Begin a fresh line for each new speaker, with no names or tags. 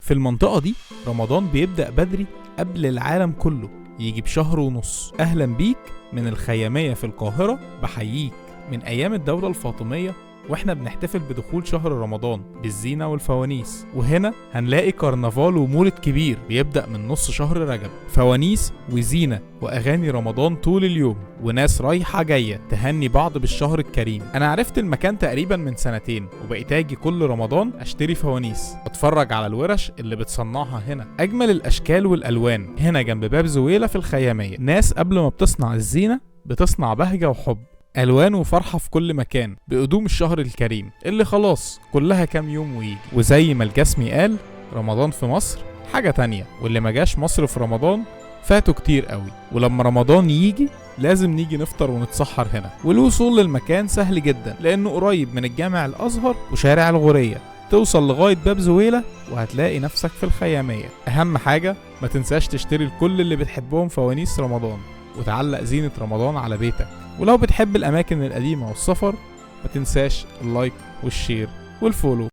في المنطقة دي رمضان بيبدأ بدري قبل العالم كله، يجي بشهر ونص. أهلا بيك من الخيامية في القاهرة، بحييك من أيام الدولة الفاطمية واحنا بنحتفل بدخول شهر رمضان بالزينة والفوانيس. وهنا هنلاقي كرنفال ومولد كبير بيبدأ من نص شهر رجب، فوانيس وزينة وأغاني رمضان طول اليوم، وناس رايحة جاية تهني بعض بالشهر الكريم. أنا عرفت المكان تقريبا من سنتين، وبقيت أجي كل رمضان أشتري فوانيس، أتفرج على الورش اللي بتصنعها هنا. أجمل الأشكال والألوان هنا جنب باب زويلة في الخيامية. ناس قبل ما بتصنع الزينة بتصنع بهجة وحب، ألوان وفرحة في كل مكان بقدوم الشهر الكريم اللي خلاص كلها كام يوم ويجي. وزي ما الجسمي قال، رمضان في مصر حاجة تانية، واللي ما جاش مصر في رمضان فاتوا كتير قوي. ولما رمضان يجي لازم نيجي نفطر ونتسحر هنا. والوصول للمكان سهل جدا لأنه قريب من الجامع الأزهر وشارع الغورية. توصل لغاية باب زويلة وهتلاقي نفسك في الخيامية. أهم حاجة ما تنساش تشتري لكل اللي بتحبهم فوانيس رمضان وتعلق زينة رمضان على بيتك. ولو بتحب الأماكن القديمة والسفر ما تنساش اللايك والشير والفولو.